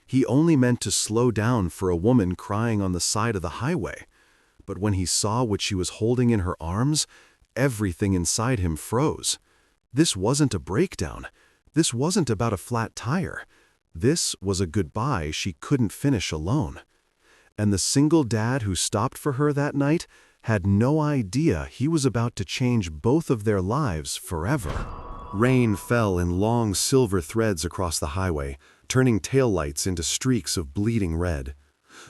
He only meant to slow down for a woman crying on the side of the highway. But when he saw what she was holding in her arms, everything inside him froze. This wasn't a breakdown. This wasn't about a flat tire. This was a goodbye she couldn't finish alone. And the single dad who stopped for her that night had no idea he was about to change both of their lives forever. Rain fell in long silver threads across the highway, turning taillights into streaks of bleeding red.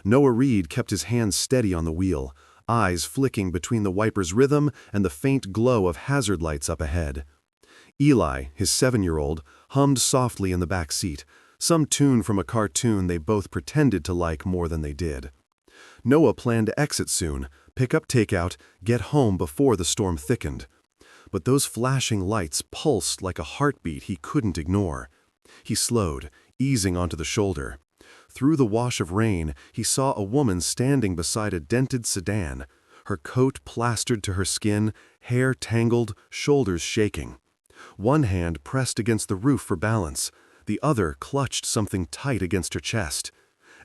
Noah Reed kept his hands steady on the wheel, eyes flicking between the wiper's rhythm and the faint glow of hazard lights up ahead. Eli, his 7-year-old, hummed softly in the back seat, some tune from a cartoon they both pretended to like more than they did. Noah planned to exit soon, pick up takeout, get home before the storm thickened. But those flashing lights pulsed like a heartbeat he couldn't ignore. He slowed, easing onto the shoulder. Through the wash of rain, he saw a woman standing beside a dented sedan, her coat plastered to her skin, hair tangled, shoulders shaking. One hand pressed against the roof for balance, the other clutched something tight against her chest.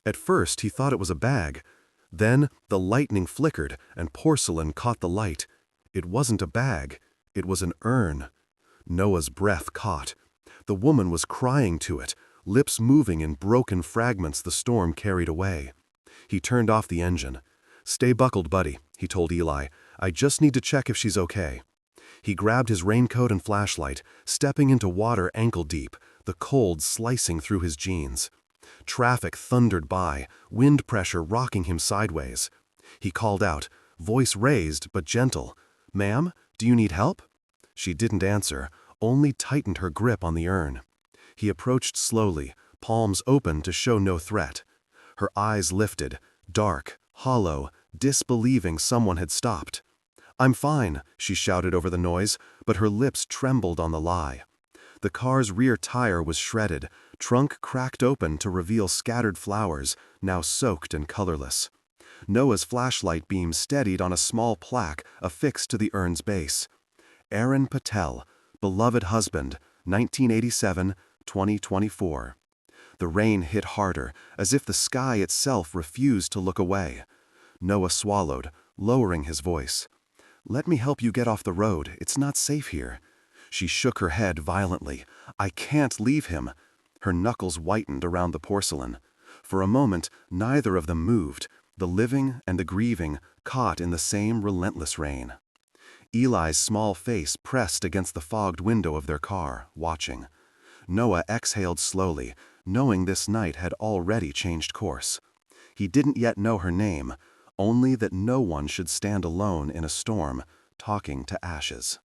At first, he thought it was a bag. Then, the lightning flickered, and porcelain caught the light. It wasn't a bag. It was an urn. Noah's breath caught. The woman was crying to it, lips moving in broken fragments the storm carried away. He turned off the engine. "Stay buckled, buddy," he told Eli. "I just need to check if she's okay." He grabbed his raincoat and flashlight, stepping into water ankle-deep, the cold slicing through his jeans. Traffic thundered by, wind pressure rocking him sideways. He called out, voice raised but gentle, "Ma'am, do you need help?" She didn't answer, only tightened her grip on the urn. He approached slowly, palms open to show no threat. Her eyes lifted, dark, hollow, disbelieving someone had stopped. "I'm fine," she shouted over the noise, but her lips trembled on the lie. The car's rear tire was shredded, trunk cracked open to reveal scattered flowers, now soaked and colorless. Noah's flashlight beam steadied on a small plaque affixed to the urn's base. Aaron Patel, beloved husband, 1987-2024. The rain hit harder, as if the sky itself refused to look away. Noah swallowed, lowering his voice. "Let me help you get off the road. It's not safe here." She shook her head violently. "I can't leave him." Her knuckles whitened around the porcelain. For a moment, neither of them moved, the living and the grieving caught in the same relentless rain. Eli's small face pressed against the fogged window of their car, watching. Noah exhaled slowly, knowing this night had already changed course. He didn't yet know her name, only that no one should stand alone in a storm, talking to ashes.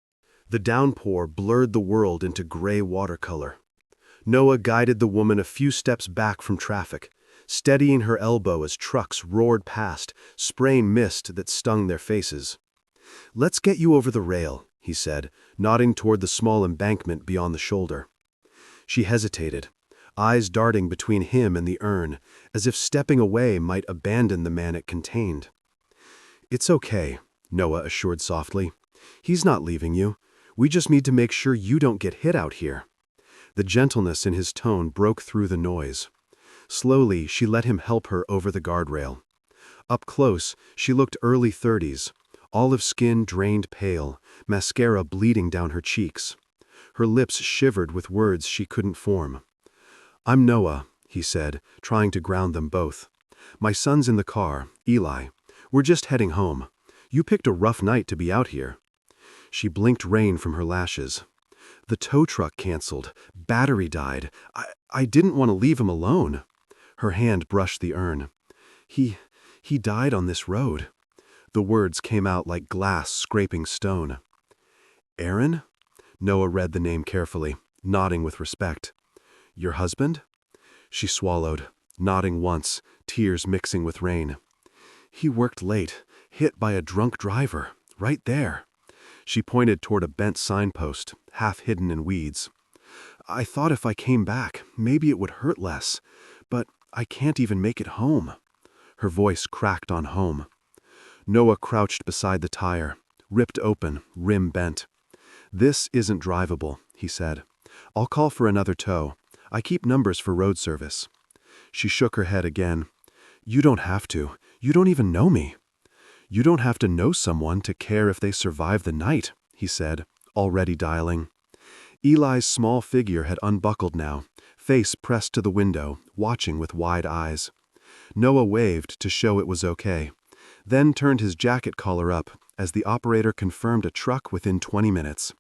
The downpour blurred the world into gray watercolor. Noah guided the woman a few steps back from traffic, steadying her elbow as trucks roared past, spraying mist that stung their faces. "Let's get you over the rail," he said, nodding toward the small embankment beyond the shoulder. She hesitated, eyes darting between him and the urn, as if stepping away might abandon the man it contained. "It's okay," Noah assured softly. "He's not leaving you. We just need to make sure you don't get hit out here." The gentleness in his tone broke through the noise. Slowly, she let him help her over the guardrail. Up close, she looked early 30s, olive skin drained pale, mascara bleeding down her cheeks. Her lips shivered with words she couldn't form. "I'm Noah," he said, trying to ground them both. "My son's in the car, Eli. We're just heading home. You picked a rough night to be out here." She blinked rain from her lashes. "The tow truck canceled. Battery died. I didn't want to leave him alone." Her hand brushed the urn. He died on this road." The words came out like glass scraping stone. "Aaron?" Noah read the name carefully, nodding with respect. "Your husband?" She swallowed, nodding once, tears mixing with rain. "He worked late, hit by a drunk driver, right there." She pointed toward a bent signpost, half hidden in weeds. "I thought if I came back, maybe it would hurt less, but I can't even make it home." Her voice cracked on home. Noah crouched beside the tire, ripped open, rim bent. "This isn't drivable," he said. "I'll call for another tow. I keep numbers for road service." She shook her head again. You don't have to. You don't even know me. You don't have to know someone to care if they survive the night, he said, already dialing. Eli's small figure had unbuckled now, face pressed to the window, watching with wide eyes. Noah waved to show it was okay, then turned his jacket collar up as the operator confirmed a truck within 20 minutes.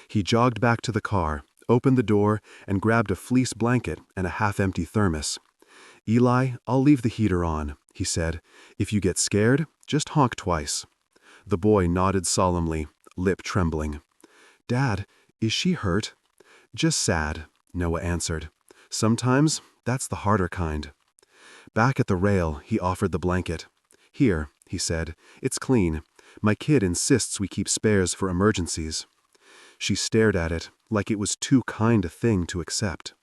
He jogged back to the car, opened the door, and grabbed a fleece blanket and a half-empty thermos. Eli, I'll leave the heater on, he said. If you get scared, just honk twice. The boy nodded solemnly, lip trembling. Dad, is she hurt? Just sad, Noah answered. Sometimes that's the harder kind. Back at the rail, he offered the blanket. Here, he said, it's clean. My kid insists we keep spares for emergencies. She stared at it, like it was too kind a thing to accept.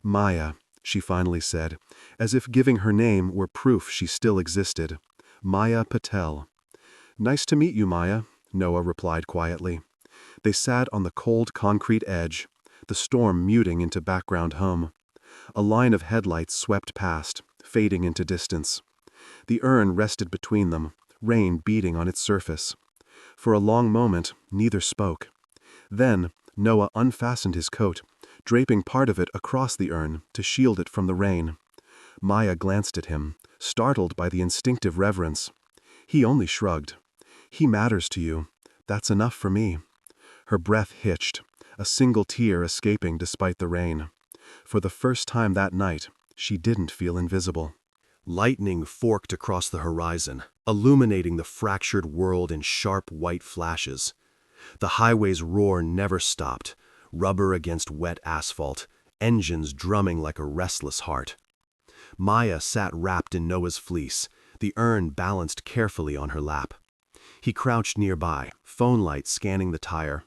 Maya, she finally said, as if giving her name were proof she still existed. Maya Patel. Nice to meet you, Maya, Noah replied quietly. They sat on the cold concrete edge, the storm muting into background hum. A line of headlights swept past, fading into distance. The urn rested between them, rain beating on its surface. For a long moment, neither spoke. Then, Noah unfastened his coat, draping part of it across the urn to shield it from the rain. Maya glanced at him, startled by the instinctive reverence. He only shrugged. He matters to you. That's enough for me. Her breath hitched, a single tear escaping despite the rain. For the first time that night, she didn't feel invisible. Lightning forked across the horizon, illuminating the fractured world in sharp white flashes. The highway's roar never stopped, rubber against wet asphalt, engines drumming like a restless heart. Maya sat wrapped in Noah's fleece, the urn balanced carefully on her lap. He crouched nearby, phone light scanning the tire.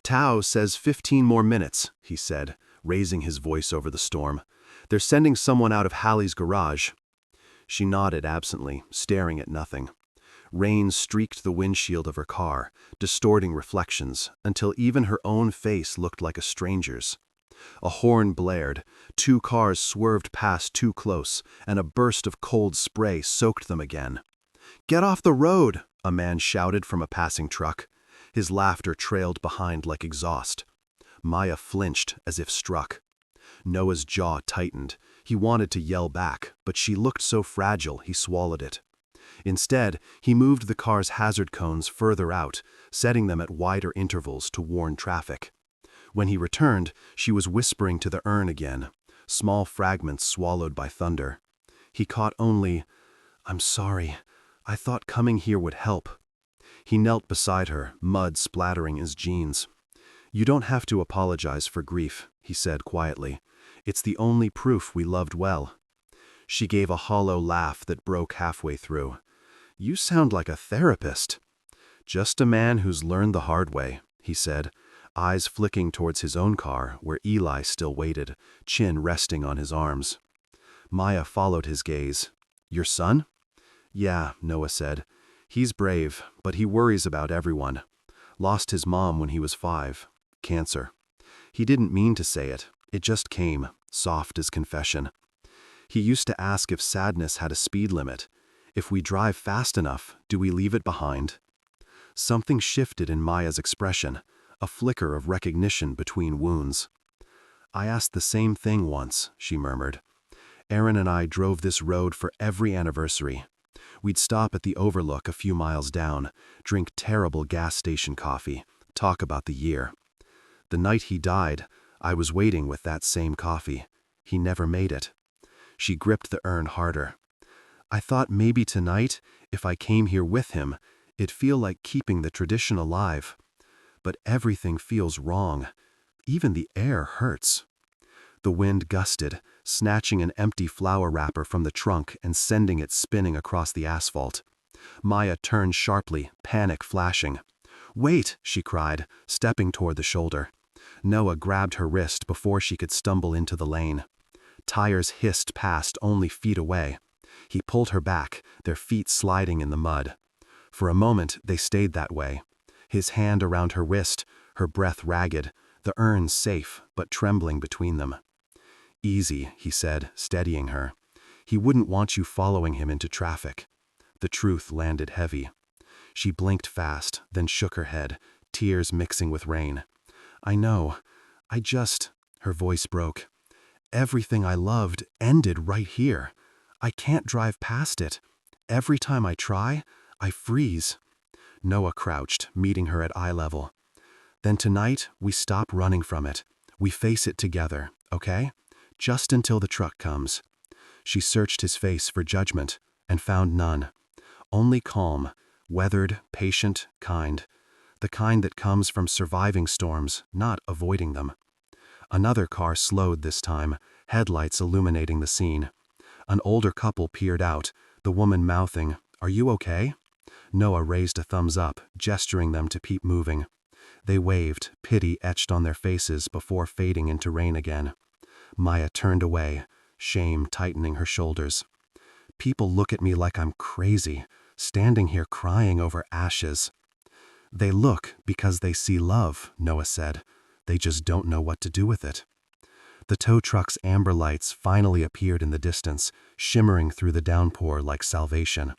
Tao says 15 more minutes, he said, raising his voice over the storm. They're sending someone out of Hallie's garage. She nodded absently, staring at nothing. Rain streaked the windshield of her car, distorting reflections, until even her own face looked like a stranger's. A horn blared, 2 cars swerved past too close, and a burst of cold spray soaked them again. "Get off the road!" a man shouted from a passing truck. His laughter trailed behind like exhaust. Maya flinched as if struck. Noah's jaw tightened. He wanted to yell back, but she looked so fragile he swallowed it. Instead, he moved the car's hazard cones further out, setting them at wider intervals to warn traffic. When he returned, she was whispering to the urn again, small fragments swallowed by thunder. He caught only, "I'm sorry. I thought coming here would help." He knelt beside her, mud splattering his jeans. "You don't have to apologize for grief," he said quietly. "It's the only proof we loved well." She gave a hollow laugh that broke halfway through. "You sound like a therapist." "Just a man who's learned the hard way," he said, eyes flicking towards his own car where Eli still waited, chin resting on his arms. Maya followed his gaze. "Your son?" "Yeah," Noah said. "He's brave, but he worries about everyone. Lost his mom when he was 5. Cancer." He didn't mean to say it. It just came, soft as confession. He used to ask if sadness had a speed limit. If we drive fast enough, do we leave it behind? Something shifted in Maya's expression, a flicker of recognition between wounds. "I asked the same thing once," she murmured. "Aaron and I drove this road for every anniversary. We'd stop at the overlook a few miles down, drink terrible gas station coffee, talk about the year. The night he died, I was waiting with that same coffee. He never made it." She gripped the urn harder. "I thought maybe tonight, if I came here with him, it'd feel like keeping the tradition alive. But everything feels wrong. Even the air hurts." The wind gusted, snatching an empty flower wrapper from the trunk and sending it spinning across the asphalt. Maya turned sharply, panic flashing. "Wait!" she cried, stepping toward the shoulder. Noah grabbed her wrist before she could stumble into the lane. Tires hissed past only feet away. He pulled her back, their feet sliding in the mud. For a moment, they stayed that way. His hand around her wrist, her breath ragged, the urn safe but trembling between them. "Easy," he said, steadying her. He wouldn't want you following him into traffic. The truth landed heavy. She blinked fast, then shook her head, tears mixing with rain. I know. Her voice broke. Everything I loved ended right here. I can't drive past it. Every time I try, I freeze. Noah crouched, meeting her at eye level. Then tonight, we stop running from it. We face it together, okay? Just until the truck comes. She searched his face for judgment, and found none. Only calm, weathered, patient, kind. The kind that comes from surviving storms, not avoiding them. Another car slowed this time, headlights illuminating the scene. An older couple peered out, the woman mouthing, "Are you okay?" Noah raised a thumbs up, gesturing them to keep moving. They waved, pity etched on their faces before fading into rain again. Maya turned away, shame tightening her shoulders. People look at me like I'm crazy, standing here crying over ashes. They look because they see love, Noah said. They just don't know what to do with it. The tow truck's amber lights finally appeared in the distance, shimmering through the downpour like salvation.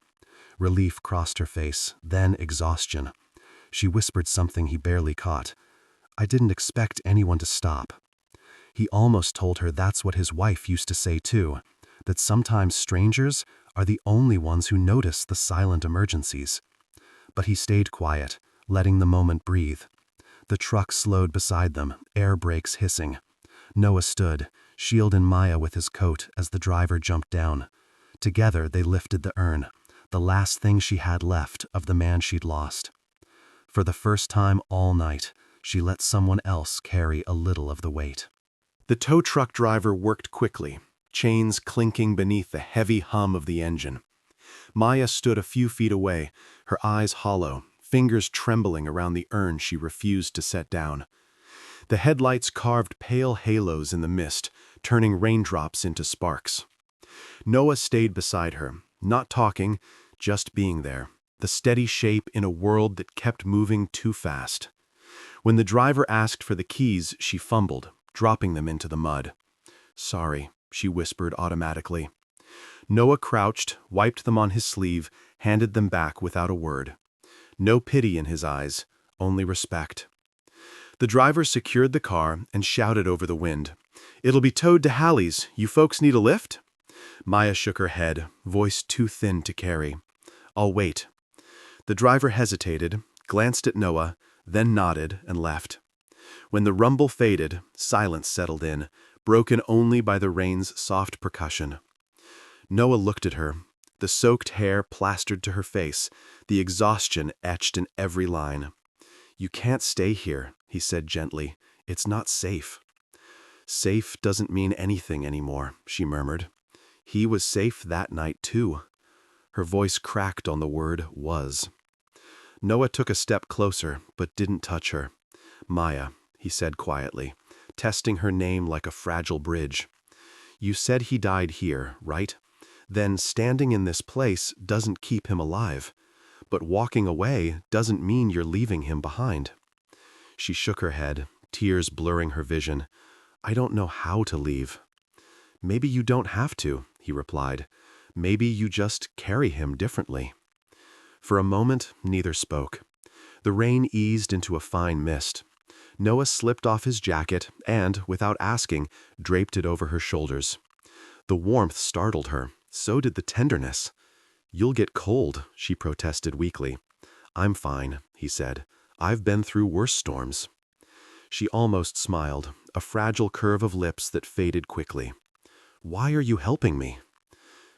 Relief crossed her face, then exhaustion. She whispered something he barely caught. I didn't expect anyone to stop. He almost told her that's what his wife used to say too, that sometimes strangers are the only ones who notice the silent emergencies. But he stayed quiet, letting the moment breathe. The truck slowed beside them, air brakes hissing. Noah stood, shielding Maya with his coat as the driver jumped down. Together they lifted the urn, the last thing she had left of the man she'd lost. For the first time all night, she let someone else carry a little of the weight. The tow truck driver worked quickly, chains clinking beneath the heavy hum of the engine. Maya stood a few feet away, her eyes hollow, fingers trembling around the urn she refused to set down. The headlights carved pale halos in the mist, turning raindrops into sparks. Noah stayed beside her, not talking, just being there, the steady shape in a world that kept moving too fast. When the driver asked for the keys, she fumbled, dropping them into the mud. Sorry, she whispered automatically. Noah crouched, wiped them on his sleeve, handed them back without a word. No pity in his eyes, only respect. The driver secured the car and shouted over the wind, "It'll be towed to Hallie's. You folks need a lift?" Maya shook her head, voice too thin to carry. "I'll wait." The driver hesitated, glanced at Noah, then nodded and left. When the rumble faded, silence settled in, broken only by the rain's soft percussion. Noah looked at her, the soaked hair plastered to her face, the exhaustion etched in every line. "You can't stay here," he said gently. "It's not safe." "Safe doesn't mean anything anymore," she murmured. He was safe that night too. Her voice cracked on the word was. Noah took a step closer, but didn't touch her. "Maya," he said quietly, testing her name like a fragile bridge. "You said he died here, right? Then standing in this place doesn't keep him alive. But walking away doesn't mean you're leaving him behind." She shook her head, tears blurring her vision. "I don't know how to leave." "Maybe you don't have to," he replied. "Maybe you just carry him differently." For a moment, neither spoke. The rain eased into a fine mist. Noah slipped off his jacket and, without asking, draped it over her shoulders. The warmth startled her, so did the tenderness. "You'll get cold," she protested weakly. "I'm fine," he said. "I've been through worse storms." She almost smiled, a fragile curve of lips that faded quickly. "Why are you helping me?"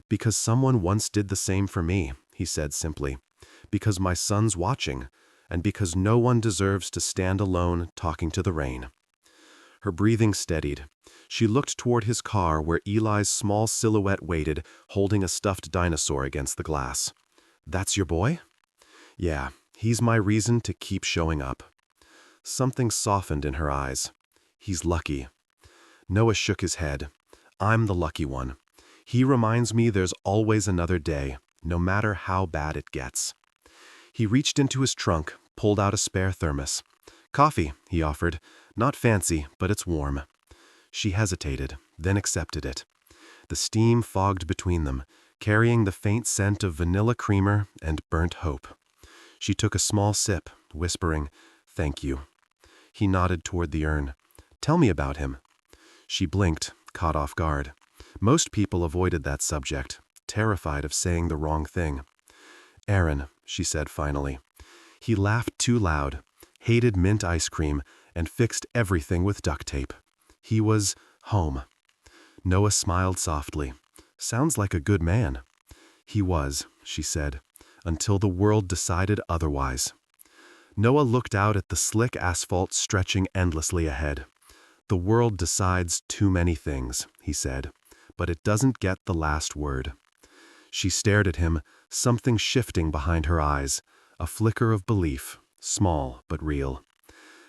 "Because someone once did the same for me," he said simply. "Because my son's watching, and because no one deserves to stand alone talking to the rain." Her breathing steadied. She looked toward his car where Eli's small silhouette waited, holding a stuffed dinosaur against the glass. "That's your boy?" "Yeah, he's my reason to keep showing up." Something softened in her eyes. "He's lucky." Noah shook his head. "I'm the lucky one. He reminds me there's always another day, no matter how bad it gets." He reached into his trunk, pulled out a spare thermos. "Coffee," he offered. "Not fancy, but it's warm." She hesitated, then accepted it. The steam fogged between them, carrying the faint scent of vanilla creamer and burnt hope. She took a small sip, whispering, "Thank you." He nodded toward the urn. "Tell me about him." She blinked, caught off guard. Most people avoided that subject, terrified of saying the wrong thing. "Aaron," she said finally. "He laughed too loud, hated mint ice cream, and fixed everything with duct tape. He was home." Noah smiled softly. "Sounds like a good man." "He was," she said, "until the world decided otherwise." Noah looked out at the slick asphalt stretching endlessly ahead. "The world decides too many things," he said, "but it doesn't get the last word." She stared at him, something shifting behind her eyes, a flicker of belief, small but real.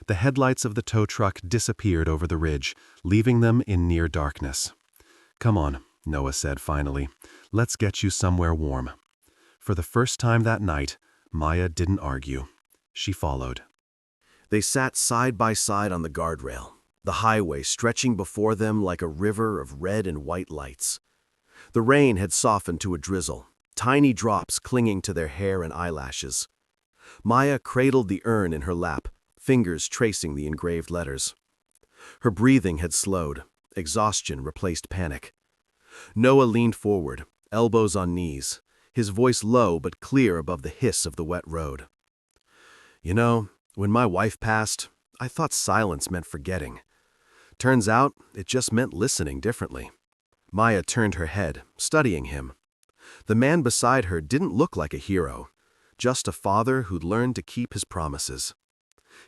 The headlights of the tow truck disappeared over the ridge, leaving them in near darkness. "Come on," Noah said finally. "Let's get you somewhere warm." For the first time that night, Maya didn't argue. She followed. They sat side by side on the guardrail, the highway stretching before them like a river of red and white lights. The rain had softened to a drizzle, tiny drops clinging to their hair and eyelashes. Maya cradled the urn in her lap, fingers tracing the engraved letters. Her breathing had slowed. Exhaustion replaced panic. Noah leaned forward, elbows on knees, his voice low but clear above the hiss of the wet road. "You know, when my wife passed, I thought silence meant forgetting. Turns out, it just meant listening differently." Maya turned her head, studying him. The man beside her didn't look like a hero, just a father who'd learned to keep his promises.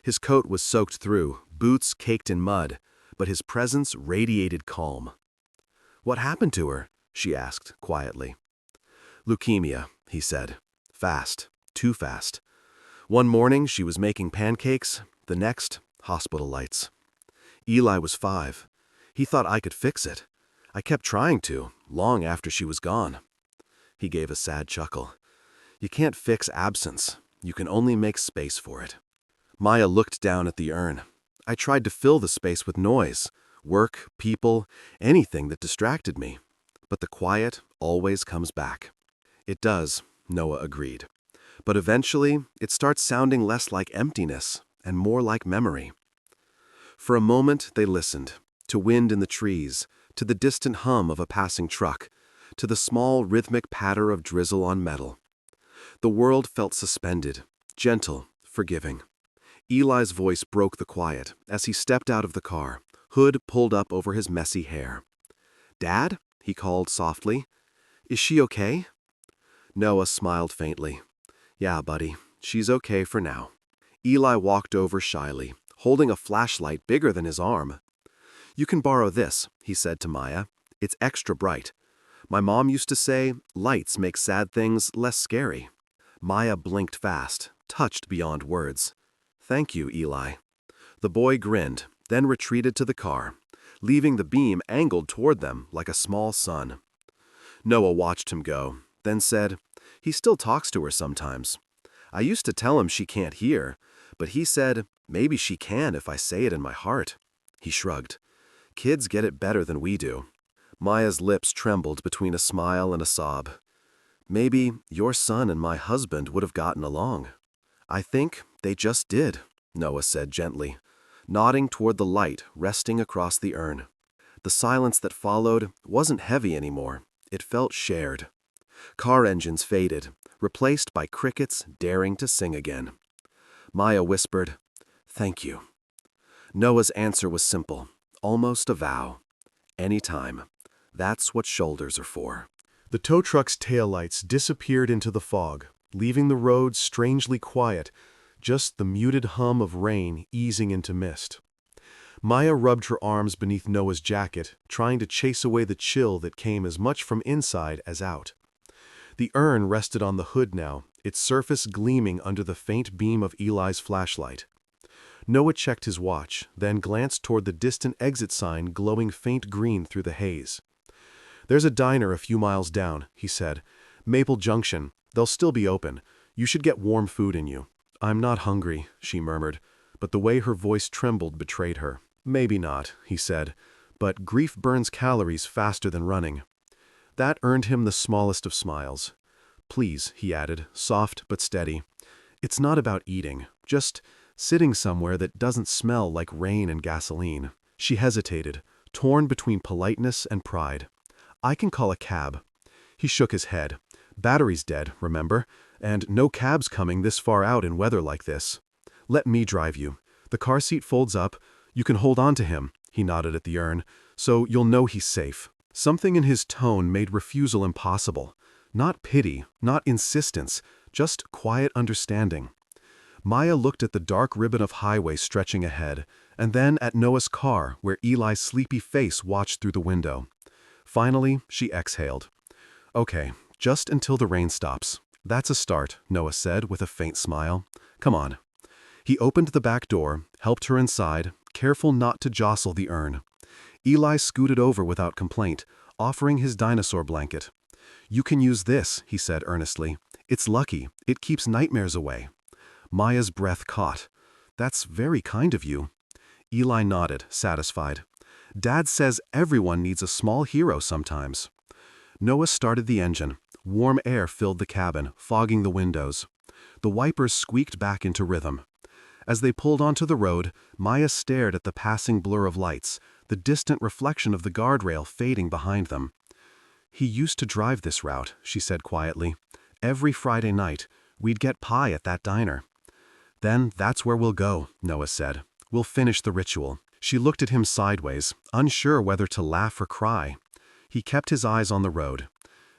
His coat was soaked through, boots caked in mud, but his presence radiated calm. "What happened to her?" she asked, quietly. "Leukemia," he said. "Fast, too fast. One morning she was making pancakes, the next, hospital lights. Eli was 5. He thought I could fix it. I kept trying to, long after she was gone." He gave a sad chuckle. "You can't fix absence. You can only make space for it." Maya looked down at the urn. "I tried to fill the space with noise, work, people, anything that distracted me. But the quiet always comes back." "It does," Noah agreed. "But eventually, it starts sounding less like emptiness and more like memory." For a moment, they listened, to wind in the trees, to the distant hum of a passing truck, to the small rhythmic patter of drizzle on metal. The world felt suspended, gentle, forgiving. Eli's voice broke the quiet as he stepped out of the car, hood pulled up over his messy hair. "Dad?" he called softly. "Is she okay?" Noah smiled faintly. "Yeah, buddy, she's okay for now." Eli walked over shyly, holding a flashlight bigger than his arm. "You can borrow this," he said to Maya. "It's extra bright. My mom used to say, lights make sad things less scary." Maya blinked fast, touched beyond words. "Thank you, Eli." The boy grinned, then retreated to the car, leaving the beam angled toward them like a small sun. Noah watched him go, then said, "He still talks to her sometimes. I used to tell him she can't hear, but he said, maybe she can if I say it in my heart." He shrugged. "Kids get it better than we do." Maya's lips trembled between a smile and a sob. "Maybe your son and my husband would have gotten along." "I think they just did," Noah said gently, nodding toward the light resting across the urn. The silence that followed wasn't heavy anymore. It felt shared. Car engines faded, replaced by crickets daring to sing again. Maya whispered, "Thank you." Noah's answer was simple, almost a vow. Anytime. That's what shoulders are for. The tow truck's taillights disappeared into the fog, leaving the road strangely quiet, just the muted hum of rain easing into mist. Maya rubbed her arms beneath Noah's jacket, trying to chase away the chill that came as much from inside as out. The urn rested on the hood now, its surface gleaming under the faint beam of Eli's flashlight. Noah checked his watch, then glanced toward the distant exit sign glowing faint green through the haze. "There's a diner a few miles down," he said. "Maple Junction. They'll still be open. You should get warm food in you." "I'm not hungry," she murmured, but the way her voice trembled betrayed her. "Maybe not," he said, "but grief burns calories faster than running. That earned him the smallest of smiles. "Please," he added, soft but steady. "It's not about eating, just sitting somewhere that doesn't smell like rain and gasoline." She hesitated, torn between politeness and pride. "I can call a cab." He shook his head. "Battery's dead, remember? And no cabs coming this far out in weather like this." "Let me drive you. The car seat folds up. You can hold on to him," he nodded at the urn, "so you'll know he's safe." Something in his tone made refusal impossible. Not pity, not insistence, just quiet understanding. Maya looked at the dark ribbon of highway stretching ahead, and then at Noah's car, where Eli's sleepy face watched through the window. Finally, she exhaled. "Okay, just until the rain stops. That's a start," Noah said with a faint smile. "Come on." He opened the back door, helped her inside, careful not to jostle the urn. Eli scooted over without complaint, offering his dinosaur blanket. "You can use this," he said earnestly. "It's lucky. It keeps nightmares away." Maya's breath caught. "That's very kind of you." Eli nodded, satisfied. "Dad says everyone needs a small hero sometimes." Noah started the engine. Warm air filled the cabin, fogging the windows. The wipers squeaked back into rhythm. As they pulled onto the road, Maya stared at the passing blur of lights, the distant reflection of the guardrail fading behind them. "He used to drive this route," she said quietly. "Every Friday night, we'd get pie at that diner." "Then that's where we'll go," Noah said. "We'll finish the ritual." She looked at him sideways, unsure whether to laugh or cry. He kept his eyes on the road.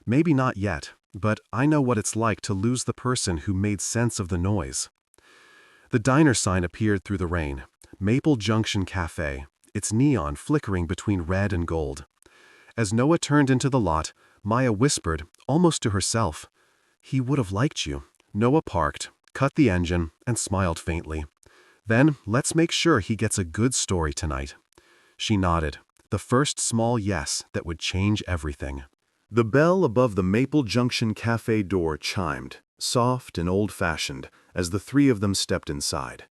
"Maybe not yet, but I know what it's like to lose the person who made sense of the noise." The diner sign appeared through the rain. Maple Junction Cafe, its neon flickering between red and gold. As Noah turned into the lot, Maya whispered, almost to herself, "He would have liked you." Noah parked, cut the engine, and smiled faintly. "Then let's make sure he gets a good story tonight." She nodded, the first small yes that would change everything. The bell above the Maple Junction Cafe door chimed, soft and old-fashioned, as the three of them stepped inside.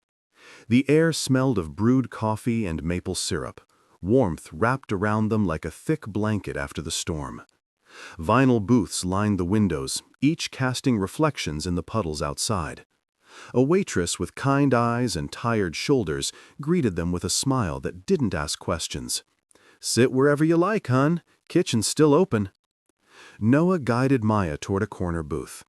The air smelled of brewed coffee and maple syrup, warmth wrapped around them like a thick blanket after the storm. Vinyl booths lined the windows, each casting reflections in the puddles outside. A waitress with kind eyes and tired shoulders greeted them with a smile that didn't ask questions. "Sit wherever you like, hon. Kitchen's still open." Noah guided Maya toward a corner booth.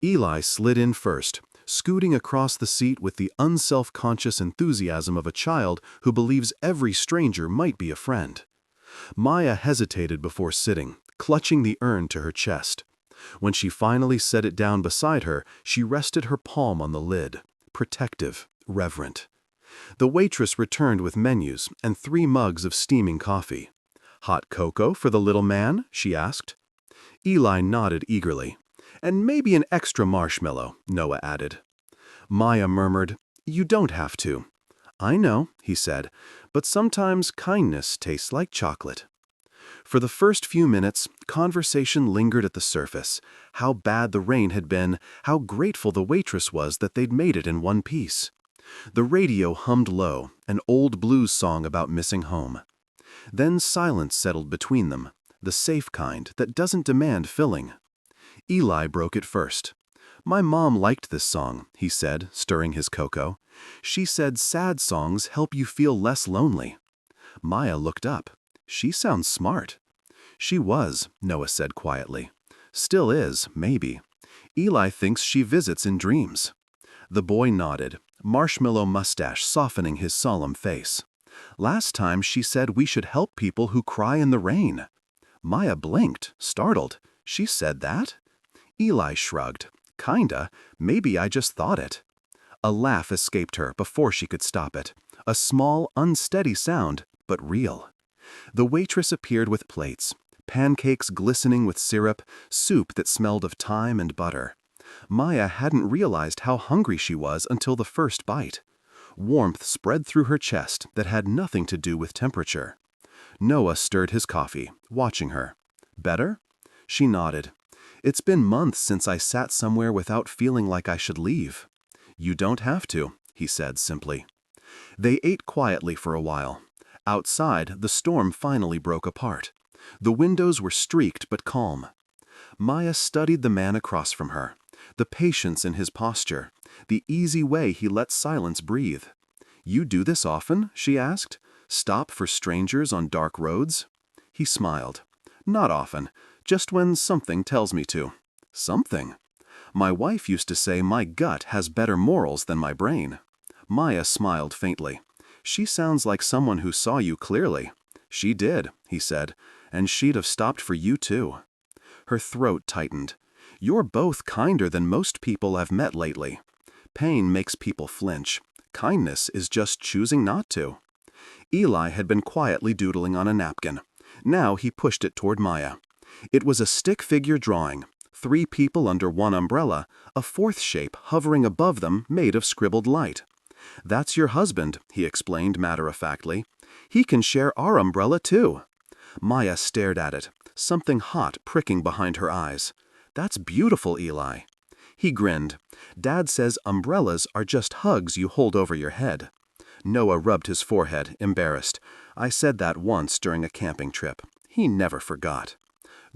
Eli slid in first, scooting across the seat with the unself-conscious enthusiasm of a child who believes every stranger might be a friend. Maya hesitated before sitting, clutching the urn to her chest. When she finally set it down beside her, she rested her palm on the lid, protective, reverent. The waitress returned with menus and 3 mugs of steaming coffee. "Hot cocoa for the little man?" she asked. Eli nodded eagerly. "And maybe an extra marshmallow," Noah added. Maya murmured, "You don't have to." "I know," he said, "but sometimes kindness tastes like chocolate." For the first few minutes, conversation lingered at the surface. How bad the rain had been, how grateful the waitress was that they'd made it in one piece. The radio hummed low, an old blues song about missing home. Then silence settled between them, the safe kind that doesn't demand filling. Eli broke it first. "My mom liked this song," he said, stirring his cocoa. "She said sad songs help you feel less lonely." Maya looked up. "She sounds smart." "She was," Noah said quietly. "Still is, maybe. Eli thinks she visits in dreams." The boy nodded, marshmallow mustache softening his solemn face. "Last time she said we should help people who cry in the rain." Maya blinked, startled. "She said that?" Eli shrugged. "Kinda. Maybe I just thought it." A laugh escaped her before she could stop it. A small, unsteady sound, but real. The waitress appeared with plates, pancakes glistening with syrup, soup that smelled of thyme and butter. Maya hadn't realized how hungry she was until the first bite. Warmth spread through her chest that had nothing to do with temperature. Noah stirred his coffee, watching her. "Better?" She nodded. "It's been months since I sat somewhere without feeling like I should leave." "You don't have to," he said simply. They ate quietly for a while. Outside, the storm finally broke apart. The windows were streaked but calm. Maya studied the man across from her, the patience in his posture, the easy way he let silence breathe. "You do this often?" she asked. "Stop for strangers on dark roads?" He smiled. "Not often, just when something tells me to." "Something?" "My wife used to say my gut has better morals than my brain." Maya smiled faintly. "She sounds like someone who saw you clearly." "She did," he said, "and she'd have stopped for you too." Her throat tightened. "You're both kinder than most people I've met lately." Pain makes people flinch. Kindness is just choosing not to. Eli had been quietly doodling on a napkin. Now he pushed it toward Maya. It was a stick figure drawing. 3 people under one umbrella, a 4th shape hovering above them made of scribbled light. "That's your husband," he explained matter-of-factly. "He can share our umbrella too." Maya stared at it, something hot pricking behind her eyes. "That's beautiful, Eli." He grinned. "Dad says umbrellas are just hugs you hold over your head." Noah rubbed his forehead, embarrassed. "I said that once during a camping trip." He never forgot.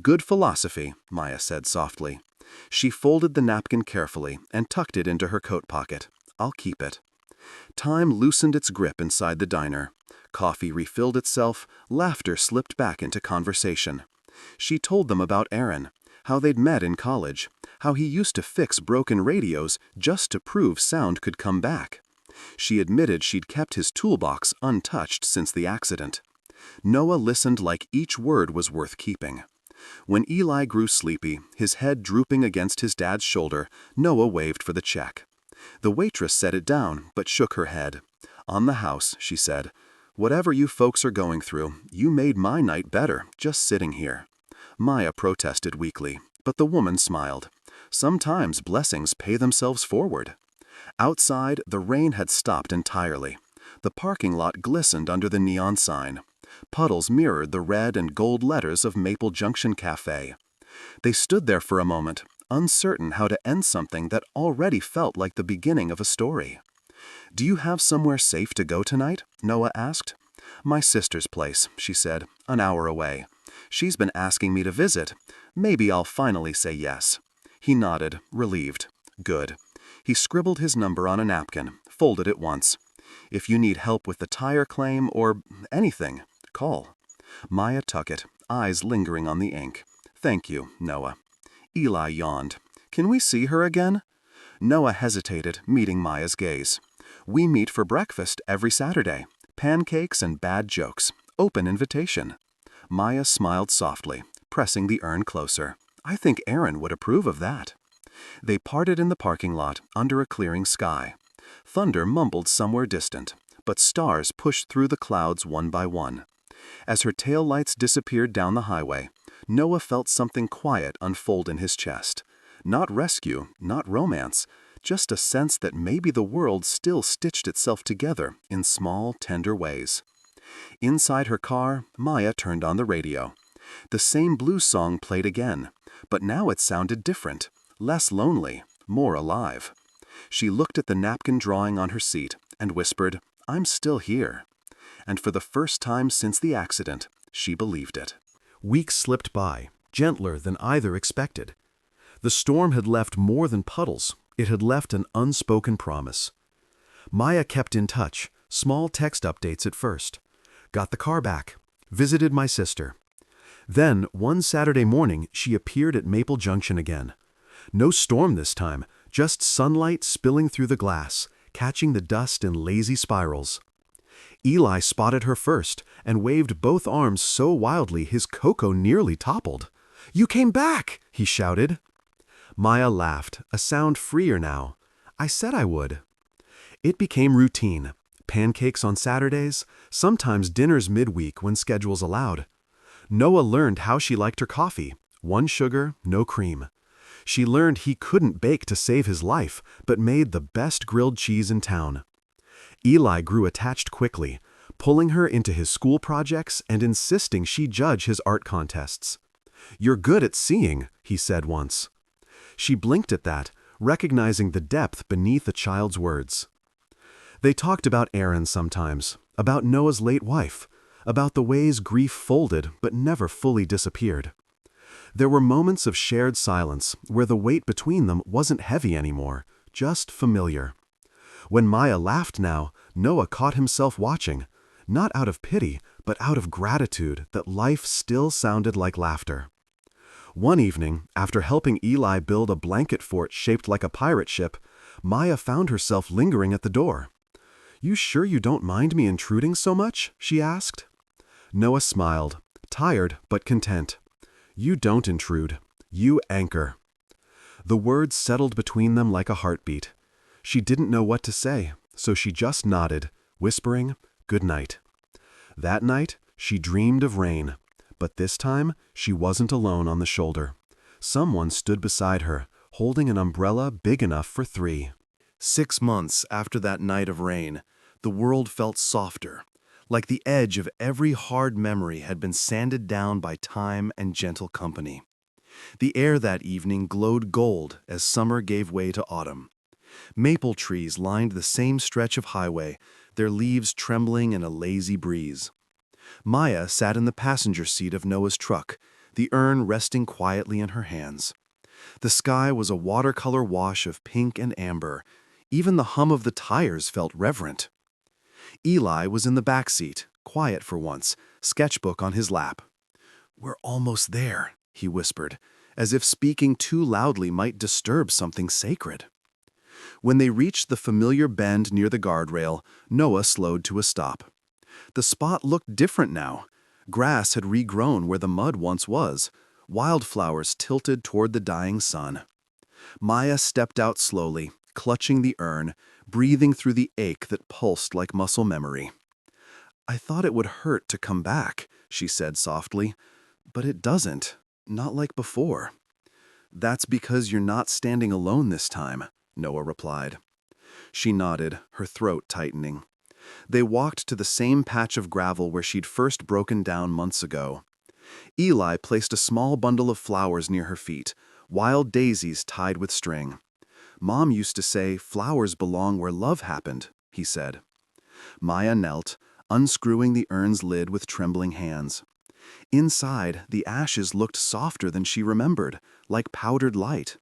"Good philosophy," Maya said softly. She folded the napkin carefully and tucked it into her coat pocket. "I'll keep it." Time loosened its grip inside the diner. Coffee refilled itself, laughter slipped back into conversation. She told them about Aaron, how they'd met in college, how he used to fix broken radios just to prove sound could come back. She admitted she'd kept his toolbox untouched since the accident. Noah listened like each word was worth keeping. When Eli grew sleepy, his head drooping against his dad's shoulder, Noah waved for the check. The waitress set it down, but shook her head. "On the house," she said. "Whatever you folks are going through, you made my night better, just sitting here." Maya protested weakly, but the woman smiled. "Sometimes blessings pay themselves forward." Outside, the rain had stopped entirely. The parking lot glistened under the neon sign. Puddles mirrored the red and gold letters of Maple Junction Cafe. They stood there for a moment, uncertain how to end something that already felt like the beginning of a story. "Do you have somewhere safe to go tonight?" Noah asked. "My sister's place," she said, "an hour away. She's been asking me to visit. Maybe I'll finally say yes." He nodded, relieved. "Good." He scribbled his number on a napkin, folded it once. "If you need help with the tire claim or anything, call." Maya took it, eyes lingering on the ink. "Thank you, Noah." Eli yawned. "Can we see her again?" Noah hesitated, meeting Maya's gaze. "We meet for breakfast every Saturday. Pancakes and bad jokes. Open invitation." Maya smiled softly, pressing the urn closer. "I think Aaron would approve of that." They parted in the parking lot, under a clearing sky. Thunder mumbled somewhere distant, but stars pushed through the clouds one by one. As her taillights disappeared down the highway, Noah felt something quiet unfold in his chest. Not rescue, not romance, just a sense that maybe the world still stitched itself together in small, tender ways. Inside her car, Maya turned on the radio. The same blues song played again, but now it sounded different, less lonely, more alive. She looked at the napkin drawing on her seat and whispered, "I'm still here." And for the first time since the accident, she believed it. Weeks slipped by, gentler than either expected. The storm had left more than puddles. It had left an unspoken promise. Maya kept in touch, small text updates at first. Got the car back. Visited my sister. Then, one Saturday morning, she appeared at Maple Junction again. No storm this time, just sunlight spilling through the glass, catching the dust in lazy spirals. Eli spotted her first and waved both arms so wildly his cocoa nearly toppled. "You came back!" he shouted. Maya laughed, a sound freer now. "I said I would." It became routine. Pancakes on Saturdays, sometimes dinners midweek when schedules allowed. Noah learned how she liked her coffee, 1 sugar, no cream. She learned he couldn't bake to save his life, but made the best grilled cheese in town. Eli grew attached quickly, pulling her into his school projects and insisting she judge his art contests. "You're good at seeing," he said once. She blinked at that, recognizing the depth beneath a child's words. They talked about Aaron sometimes, about Noah's late wife, about the ways grief folded but never fully disappeared. There were moments of shared silence where the weight between them wasn't heavy anymore, just familiar. When Maya laughed now, Noah caught himself watching, not out of pity, but out of gratitude that life still sounded like laughter. One evening, after helping Eli build a blanket fort shaped like a pirate ship, Maya found herself lingering at the door. "You sure you don't mind me intruding so much?" she asked. Noah smiled, tired but content. "You don't intrude. You anchor." The words settled between them like a heartbeat. She didn't know what to say, so she just nodded, whispering, "Good night." That night, she dreamed of rain, but this time she wasn't alone on the shoulder. Someone stood beside her, holding an umbrella big enough for 3. 6 months after that night of rain, the world felt softer, like the edge of every hard memory had been sanded down by time and gentle company. The air that evening glowed gold as summer gave way to autumn. Maple trees lined the same stretch of highway, their leaves trembling in a lazy breeze. Maya sat in the passenger seat of Noah's truck, the urn resting quietly in her hands. The sky was a watercolor wash of pink and amber. Even the hum of the tires felt reverent. Eli was in the back seat, quiet for once, sketchbook on his lap. "We're almost there," he whispered, as if speaking too loudly might disturb something sacred. When they reached the familiar bend near the guardrail, Noah slowed to a stop. The spot looked different now. Grass had regrown where the mud once was, wildflowers tilted toward the dying sun. Maya stepped out slowly, clutching the urn, breathing through the ache that pulsed like muscle memory. "I thought it would hurt to come back," she said softly, "but it doesn't, not like before." "That's because you're not standing alone this time," Noah replied. She nodded, her throat tightening. They walked to the same patch of gravel where she'd first broken down months ago. Eli placed a small bundle of flowers near her feet, wild daisies tied with string. "Mom used to say flowers belong where love happened," he said. Maya knelt, unscrewing the urn's lid with trembling hands. Inside, the ashes looked softer than she remembered, like powdered light.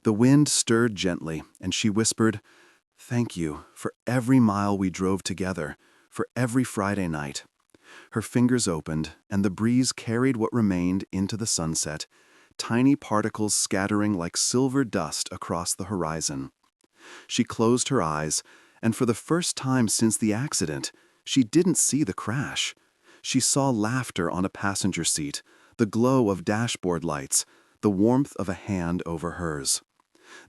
The wind stirred gently, and she whispered, "Thank you for every mile we drove together, for every Friday night." Her fingers opened, and the breeze carried what remained into the sunset, tiny particles scattering like silver dust across the horizon. She closed her eyes, and for the first time since the accident, she didn't see the crash. She saw laughter on a passenger seat, the glow of dashboard lights, the warmth of a hand over hers.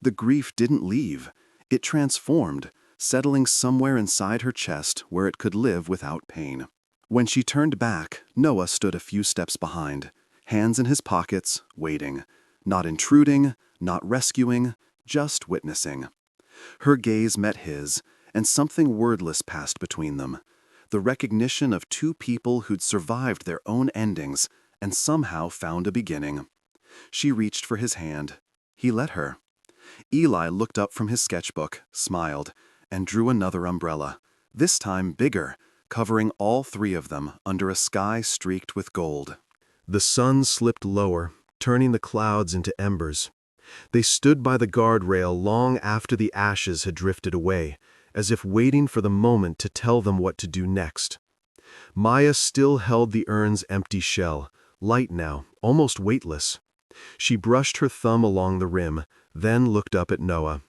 The grief didn't leave. It transformed, settling somewhere inside her chest where it could live without pain. When she turned back, Noah stood a few steps behind, hands in his pockets, waiting, not intruding, not rescuing, just witnessing. Her gaze met his, and something wordless passed between them, the recognition of two people who'd survived their own endings and somehow found a beginning. She reached for his hand. He let her. Eli looked up from his sketchbook, smiled, and drew another umbrella, this time bigger, covering all 3 of them under a sky streaked with gold. The sun slipped lower, turning the clouds into embers. They stood by the guardrail long after the ashes had drifted away, as if waiting for the moment to tell them what to do next. Maya still held the urn's empty shell, light now, almost weightless. She brushed her thumb along the rim, then looked up at Noah.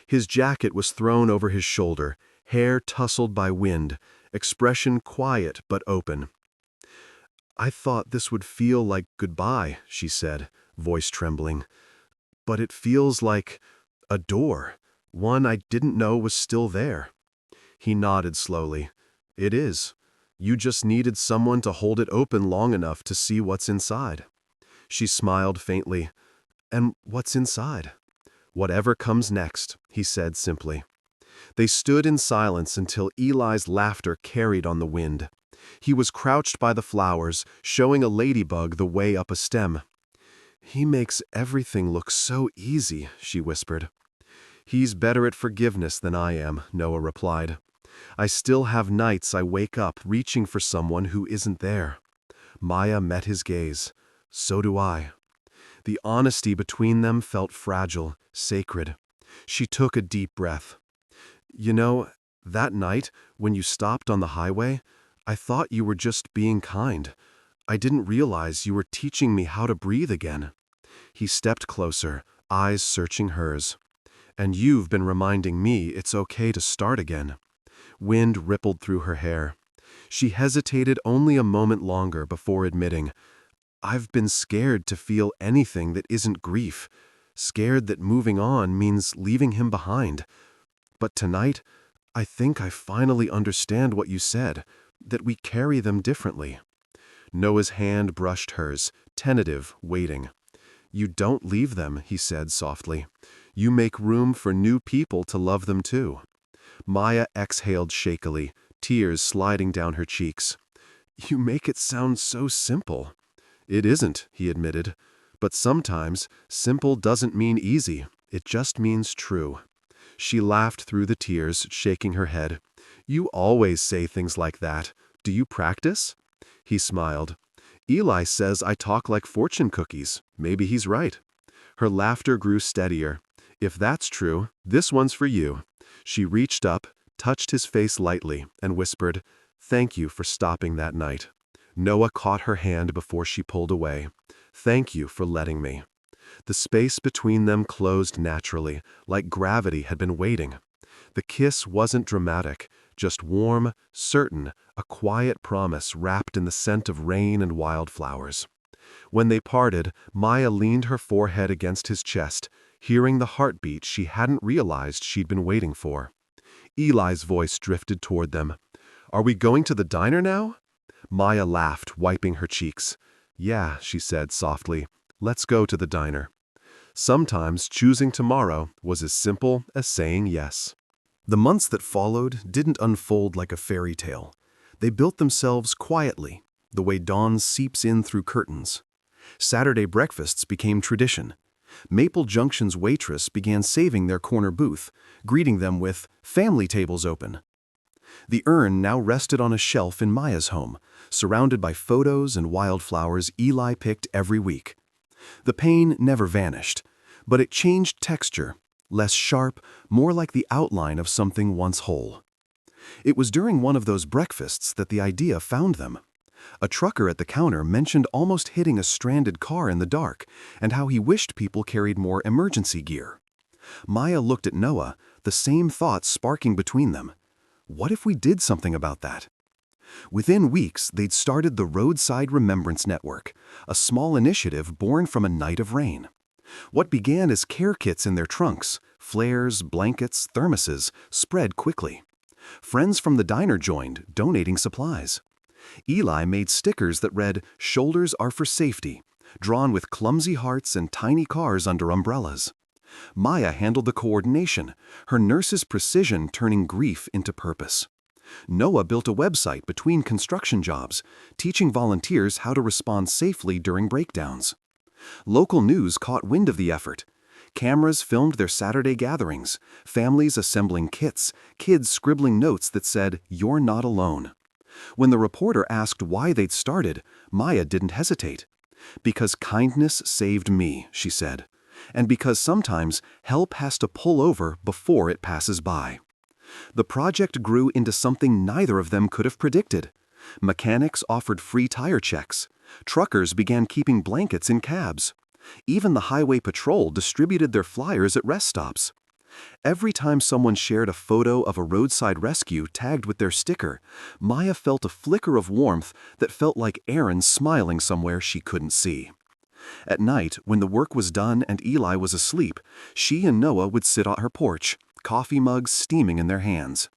His jacket was thrown over his shoulder, hair tousled by wind, expression quiet but open. "I thought this would feel like goodbye," she said, voice trembling. "But it feels like a door, one I didn't know was still there." He nodded slowly. "It is. You just needed someone to hold it open long enough to see what's inside." She smiled faintly. "And what's inside?" "Whatever comes next," he said simply. They stood in silence until Eli's laughter carried on the wind. He was crouched by the flowers, showing a ladybug the way up a stem. "He makes everything look so easy," she whispered. "He's better at forgiveness than I am," Noah replied. I still have nights I wake up reaching for someone who isn't there. Maya met his gaze. So do I. The honesty between them felt fragile, sacred. She took a deep breath. You know, that night, when you stopped on the highway, I thought you were just being kind. I didn't realize you were teaching me how to breathe again. He stepped closer, eyes searching hers. And you've been reminding me it's okay to start again. Wind rippled through her hair. She hesitated only a moment longer before admitting, I've been scared to feel anything that isn't grief, scared that moving on means leaving him behind. But tonight, I think I finally understand what you said, that we carry them differently. Noah's hand brushed hers, tentative, waiting. You don't leave them, he said softly. You make room for new people to love them too. Maya exhaled shakily, tears sliding down her cheeks. You make it sound so simple. It isn't, he admitted. But sometimes, simple doesn't mean easy. It just means true. She laughed through the tears, shaking her head. You always say things like that. Do you practice? He smiled. Eli says I talk like fortune cookies. Maybe he's right. Her laughter grew steadier. If that's true, this one's for you. She reached up, touched his face lightly, and whispered, Thank you for stopping that night. Noah caught her hand before she pulled away. Thank you for letting me. The space between them closed naturally, like gravity had been waiting. The kiss wasn't dramatic, just warm, certain, a quiet promise wrapped in the scent of rain and wildflowers. When they parted, Maya leaned her forehead against his chest, hearing the heartbeat she hadn't realized she'd been waiting for. Eli's voice drifted toward them. Are we going to the diner now? Maya laughed, wiping her cheeks. Yeah, she said softly. Let's go to the diner. Sometimes choosing tomorrow was as simple as saying yes. The months that followed didn't unfold like a fairy tale. They built themselves quietly, the way dawn seeps in through curtains. Saturday breakfasts became tradition. Maple Junction's waitress began saving their corner booth, greeting them with, "Family tables open." The urn now rested on a shelf in Maya's home, surrounded by photos and wildflowers Eli picked every week. The pain never vanished, but it changed texture, less sharp, more like the outline of something once whole. It was during one of those breakfasts that the idea found them. A trucker at the counter mentioned almost hitting a stranded car in the dark and how he wished people carried more emergency gear. Maya looked at Noah, the same thoughts sparking between them. What if we did something about that? Within weeks, they'd started the Roadside Remembrance Network, a small initiative born from a night of rain. What began as care kits in their trunks, flares, blankets, thermoses, spread quickly. Friends from the diner joined, donating supplies. Eli made stickers that read, "Shoulders are for safety," drawn with clumsy hearts and tiny cars under umbrellas. Maya handled the coordination, her nurse's precision turning grief into purpose. Noah built a website between construction jobs, teaching volunteers how to respond safely during breakdowns. Local news caught wind of the effort. Cameras filmed their Saturday gatherings, families assembling kits, kids scribbling notes that said, "You're not alone." When the reporter asked why they'd started, Maya didn't hesitate. "Because kindness saved me," she said. "And because sometimes help has to pull over before it passes by." The project grew into something neither of them could have predicted. Mechanics offered free tire checks. Truckers began keeping blankets in cabs. Even the highway patrol distributed their flyers at rest stops. Every time someone shared a photo of a roadside rescue tagged with their sticker, Maya felt a flicker of warmth that felt like Aaron smiling somewhere she couldn't see. At night, when the work was done and Eli was asleep, she and Noah would sit on her porch, coffee mugs steaming in their hands.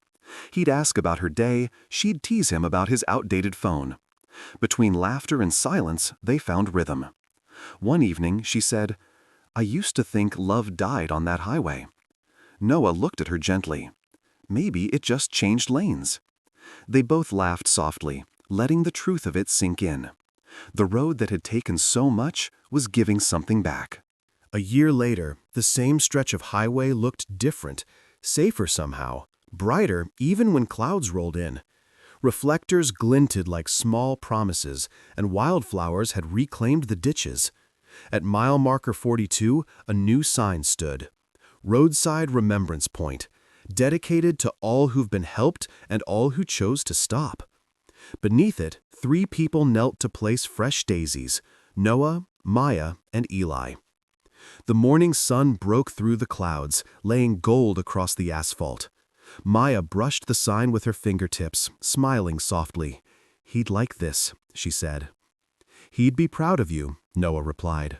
He'd ask about her day, she'd tease him about his outdated phone. Between laughter and silence, they found rhythm. One evening, she said, "I used to think love died on that highway." Noah looked at her gently. Maybe it just changed lanes. They both laughed softly, letting the truth of it sink in. The road that had taken so much was giving something back. A year later, the same stretch of highway looked different, safer somehow, brighter even when clouds rolled in. Reflectors glinted like small promises, and wildflowers had reclaimed the ditches. At mile marker 42, a new sign stood. Roadside Remembrance Point, dedicated to all who've been helped and all who chose to stop. Beneath it, 3 people knelt to place fresh daisies: Noah, Maya, and Eli. The morning sun broke through the clouds, laying gold across the asphalt. Maya brushed the sign with her fingertips, smiling softly. "He'd like this," she said. "He'd be proud of you," Noah replied.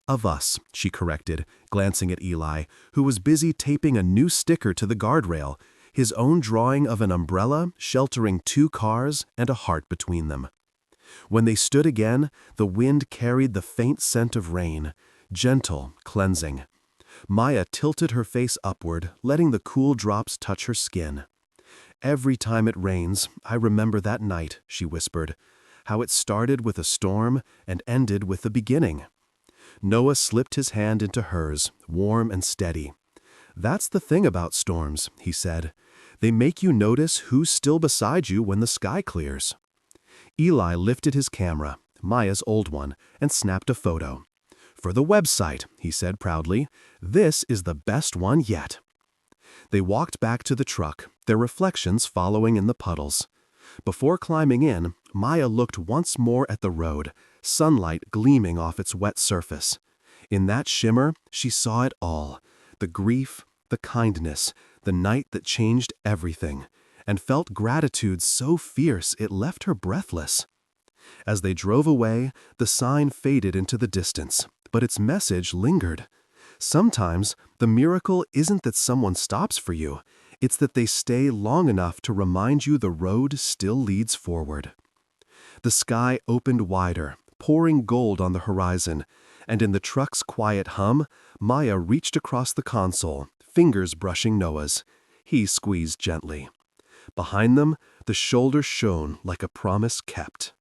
"Of us," she corrected, glancing at Eli, who was busy taping a new sticker to the guardrail, his own drawing of an umbrella sheltering 2 cars and a heart between them. When they stood again, the wind carried the faint scent of rain, gentle, cleansing. Maya tilted her face upward, letting the cool drops touch her skin. "Every time it rains, I remember that night," she whispered, "how it started with a storm and ended with a beginning." Noah slipped his hand into hers, warm and steady. "That's the thing about storms," he said. "They make you notice who's still beside you when the sky clears." Eli lifted his camera, Maya's old one, and snapped a photo. "For the website," he said proudly. "This is the best one yet." They walked back to the truck, their reflections following in the puddles. Before climbing in, Maya looked once more at the road, sunlight gleaming off its wet surface. In that shimmer, she saw it all: the grief, the kindness, the night that changed everything, and felt gratitude so fierce it left her breathless. As they drove away, the sign faded into the distance, but its message lingered. Sometimes, the miracle isn't that someone stops for you, it's that they stay long enough to remind you the road still leads forward. The sky opened wider, pouring gold on the horizon, and in the truck's quiet hum, Maya reached across the console, fingers brushing Noah's. He squeezed gently. Behind them, the shoulder shone like a promise kept.